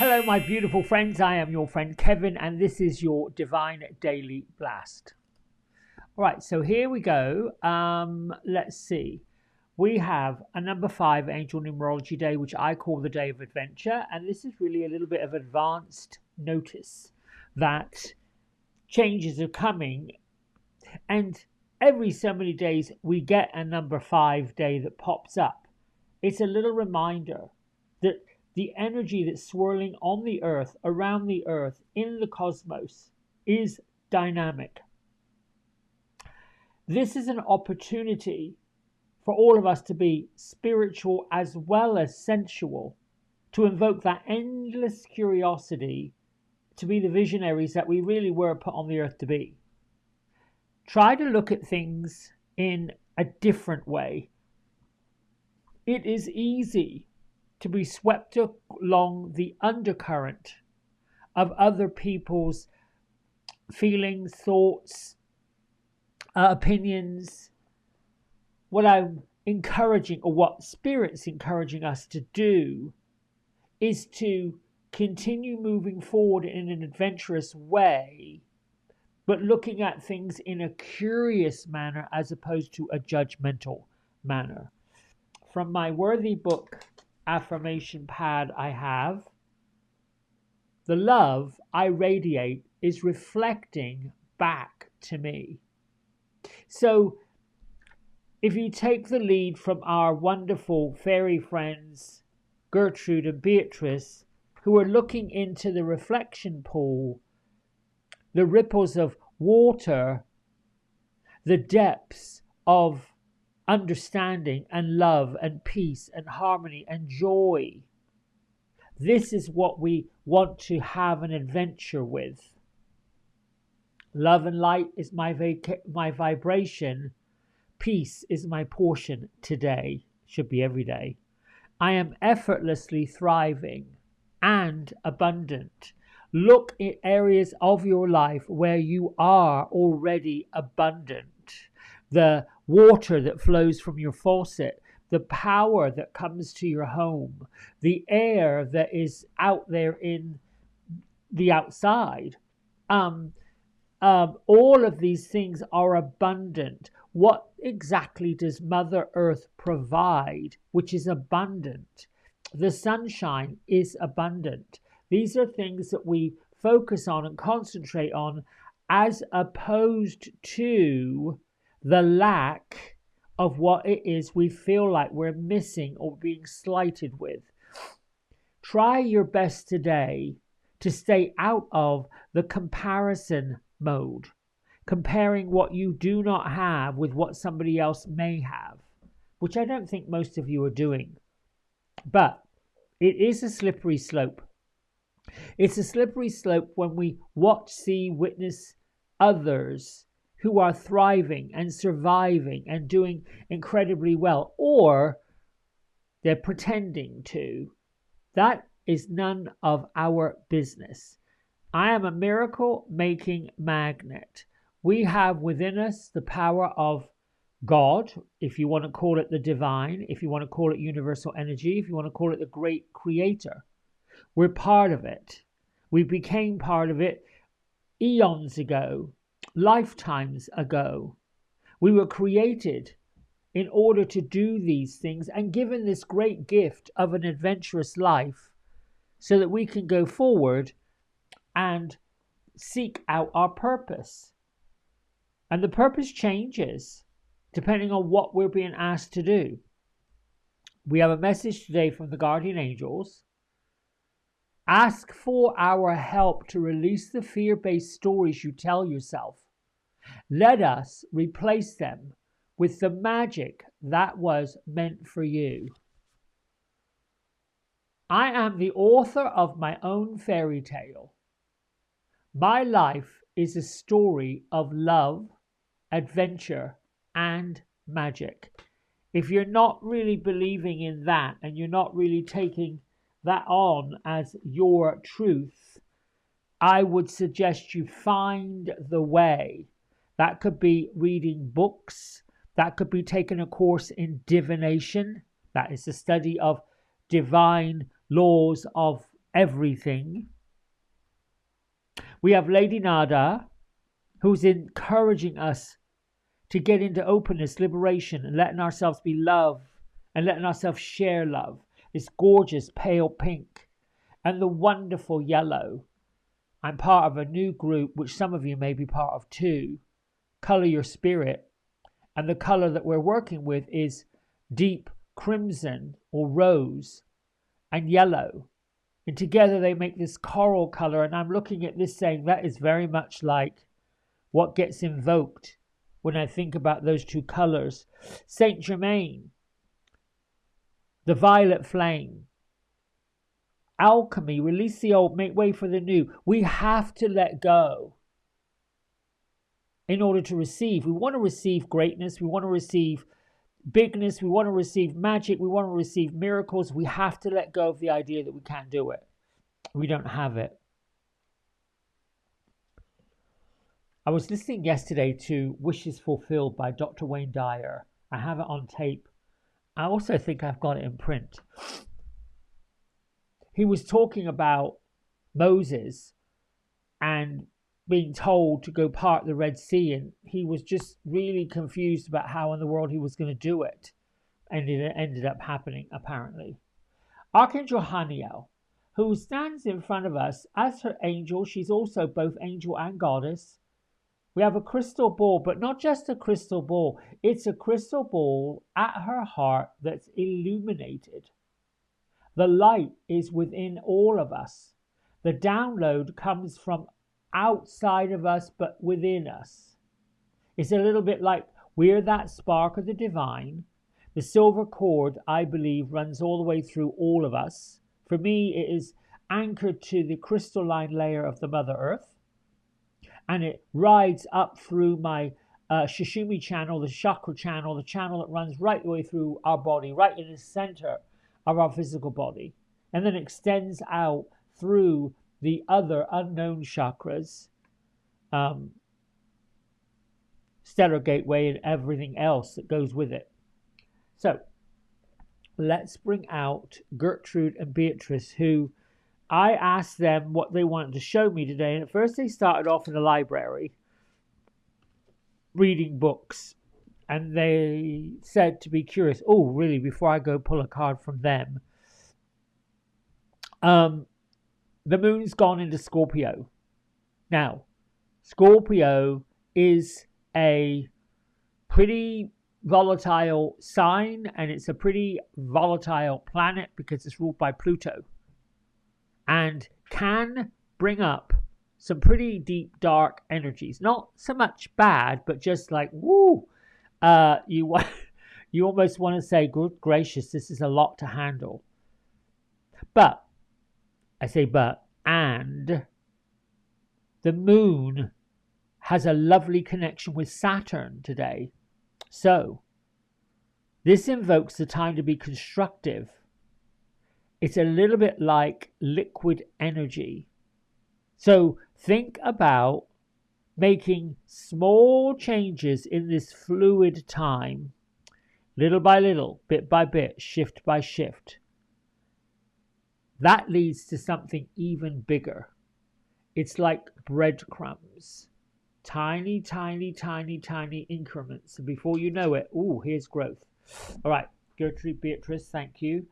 Hello, my beautiful friends. I am your friend Kevin, and this is your Divine Daily Blast. All right, so here we go. Let's see. We have a number 5 angel numerology day, which I call the day of adventure, and this is really a little bit of advanced notice that changes are coming, and every so many days we get a number 5 day that pops up. It's a little reminder that the energy that's swirling on the earth, around the earth, in the cosmos is dynamic. This is an opportunity for all of us to be spiritual as well as sensual, to invoke that endless curiosity, to be the visionaries that we really were put on the earth to be. Try to look at things in a different way. It is easy to be swept along the undercurrent of other people's feelings, thoughts, opinions. What I'm encouraging, or what Spirit's encouraging us to do, is to continue moving forward in an adventurous way, but looking at things in a curious manner as opposed to a judgmental manner. From my worthy book affirmation pad I have, the love I radiate is reflecting back to me. So if you take the lead from our wonderful fairy friends Gertrude and Beatrice, who are looking into the reflection pool, the ripples of water, the depths of understanding and love and peace and harmony and joy. This is what we want to have an adventure with. Love and light is my vibration. Peace is my portion today. Should be every day. I am effortlessly thriving and abundant. Look at areas of your life where you are already abundant. The water that flows from your faucet, the power that comes to your home, the air that is out there in the outside. All of these things are abundant. What exactly does Mother Earth provide, which is abundant? The sunshine is abundant. These are things that we focus on and concentrate on, as opposed to the lack of what it is we feel like we're missing or being slighted with. Try your best today to stay out of the comparison mode, comparing what you do not have with what somebody else may have, which I don't think most of you are doing. But it is a slippery slope. It's a slippery slope when we watch, see, witness others who are thriving and surviving and doing incredibly well, or they're pretending to. That is none of our business. I am a miracle-making magnet. We have within us the power of God, if you want to call it the divine, if you want to call it universal energy, if you want to call it the great creator. We're part of it. We became part of it eons ago, lifetimes ago. We were created in order to do these things and given this great gift of an adventurous life so that we can go forward and seek out our purpose. And the purpose changes depending on what we're being asked to do. We have a message today from the guardian angels. Ask for our help to release the fear-based stories you tell yourself. Let us replace them with the magic that was meant for you. I am the author of my own fairy tale. My life is a story of love, adventure, and magic. If you're not really believing in that and you're not really taking that on as your truth, I would suggest you find the way. That could be reading books. That could be taking a course in divination. That is the study of divine laws of everything. We have Lady Nada, who's encouraging us to get into openness, liberation, and letting ourselves be loved and letting ourselves share love. This gorgeous pale pink and the wonderful yellow. I'm part of a new group, which some of you may be part of too. Color Your Spirit. And the color that we're working with is deep crimson or rose and yellow. And together they make this coral color. And I'm looking at this saying that is very much like what gets invoked when I think about those two colors. Saint Germain, the violet flame. Alchemy, release the old, make way for the new. We have to let go in order to receive. We want to receive greatness. We want to receive bigness. We want to receive magic. We want to receive miracles. We have to let go of the idea that we can't do it. We don't have it. I was listening yesterday to Wishes Fulfilled by Dr. Wayne Dyer. I have it on tape. I also think I've got it in print. He was talking about Moses and being told to go part the Red Sea, and he was just really confused about how in the world he was going to do it. And it ended up happening, apparently. Archangel Haniel, who stands in front of us as her angel, she's also both angel and goddess. We have a crystal ball, but not just a crystal ball. It's a crystal ball at her heart that's illuminated. The light is within all of us. The download comes from outside of us, but within us. It's a little bit like we're that spark of the divine. The silver cord, I believe, runs all the way through all of us. For me, it is anchored to the crystalline layer of the Mother Earth. And it rides up through my Shishumi channel, the chakra channel, the channel that runs right the way through our body, right in the center of our physical body, and then extends out through the other unknown chakras, stellar gateway, and everything else that goes with it. So let's bring out Gertrude and Beatrice, who I asked them what they wanted to show me today. And at first they started off in the library reading books. And they said to be curious. Oh, really? Before I go pull a card from them. The moon's gone into Scorpio. Now, Scorpio is a pretty volatile sign. And it's a pretty volatile planet because it's ruled by Pluto. And can bring up some pretty deep, dark energies. Not so much bad, but just like, woo! You almost want to say, good gracious, this is a lot to handle. But, I say but, and the moon has a lovely connection with Saturn today. So, this invokes the time to be constructive. It's a little bit like liquid energy. So think about making small changes in this fluid time, little by little, bit by bit, shift by shift. That leads to something even bigger. It's like breadcrumbs. Tiny, tiny, tiny, tiny increments. And before you know it, ooh, here's growth. All right, Gertrude, Beatrice, thank you.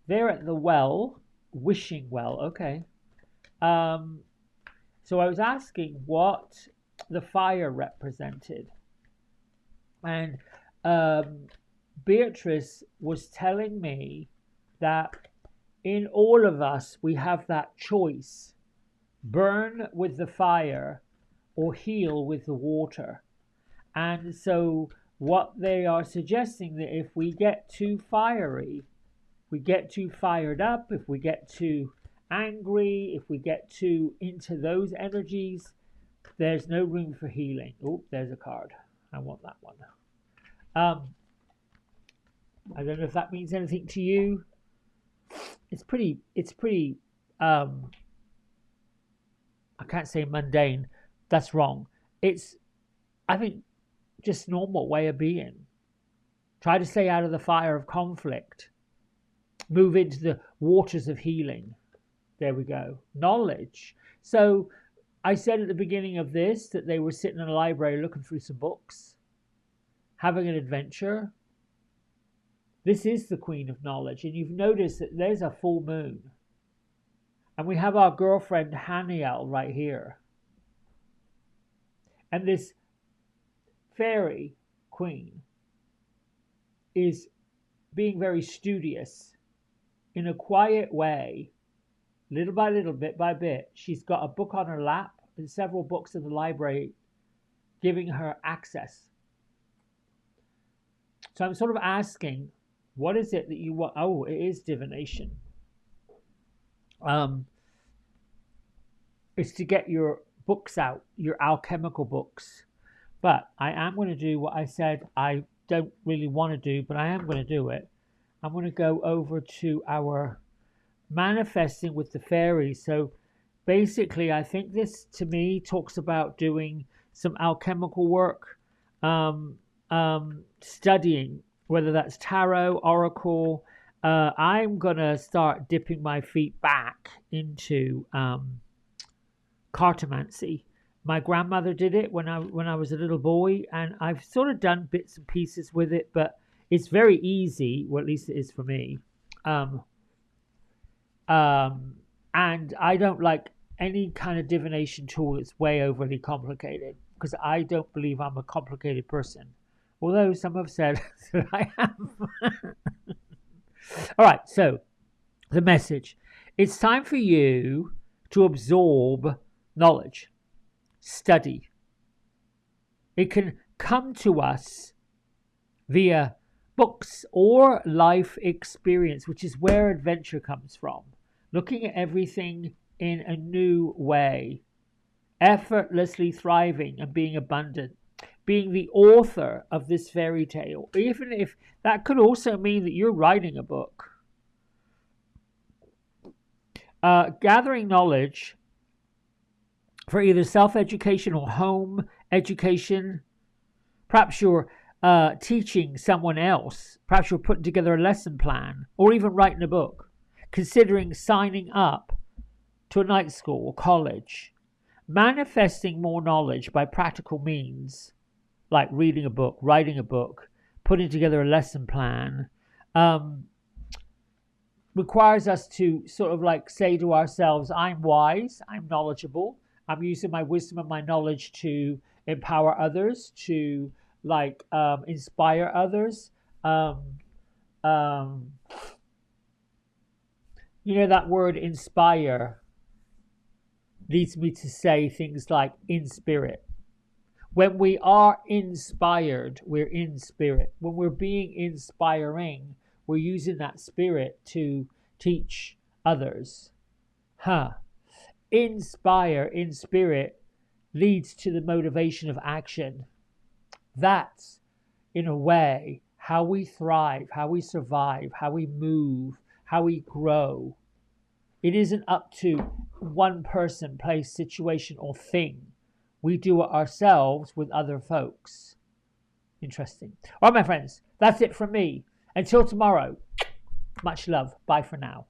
They're at the well, wishing well, okay. So I was asking what the fire represented. And Beatrice was telling me that in all of us, we have that choice. Burn with the fire or heal with the water. And so what they are suggesting that if we get too fiery, we get too fired up, if we get too angry, if we get too into those energies, there's no room for healing. Oh, there's a card. I want that one. I don't know if that means anything to you. It's pretty I can't say mundane. That's wrong. It's, I think, just normal way of being. Try to stay out of the fire of conflict. move into the waters of healing. There we go. Knowledge. So I said at the beginning of this that they were sitting in a library looking through some books, having an adventure. This is the Queen of Knowledge, and you've noticed that there's a full moon. And we have our girlfriend Haniel right here. And this fairy queen is being very studious in a quiet way, little by little, bit by bit. She's got a book on her lap and several books in the library giving her access. So I'm sort of asking, what is it that you want? Oh, it is divination. Is to get your books out, your alchemical books. But I am going to do what I said I don't really want to do, but I am going to do it. I'm going to go over to our manifesting with the fairies. So basically, I think this to me talks about doing some alchemical work, studying, whether that's tarot, oracle. I'm going to start dipping my feet back into cartomancy. My grandmother did it when I was a little boy, and I've sort of done bits and pieces with it, but it's very easy, well, at least it is for me. And I don't like any kind of divination tool that's way overly complicated, because I don't believe I'm a complicated person, although some have said that I am. All right, so the message. It's time for you to absorb knowledge, study. It can come to us via books or life experience, which is where adventure comes from. Looking at everything in a new way, effortlessly thriving and being abundant, being the author of this fairy tale, even if that could also mean that you're writing a book. Gathering knowledge for either self-education or home education. Perhaps you're teaching someone else. Perhaps you're putting together a lesson plan or even writing a book. Considering signing up to a night school or college. Manifesting more knowledge by practical means, like reading a book, writing a book, putting together a lesson plan, requires us to sort of like say to ourselves, I'm wise, I'm knowledgeable, I'm using my wisdom and my knowledge to empower others, to inspire others. That word inspire leads me to say things like in spirit. When we are inspired, we're in spirit. When we're being inspiring, we're using that spirit to teach others. Inspire in spirit leads to the motivation of action. That's, in a way, how we thrive, how we survive, how we move, how we grow. It isn't up to one person, place, situation, or thing. We do it ourselves with other folks. Interesting. All right, my friends, that's it from me. Until tomorrow, much love. Bye for now.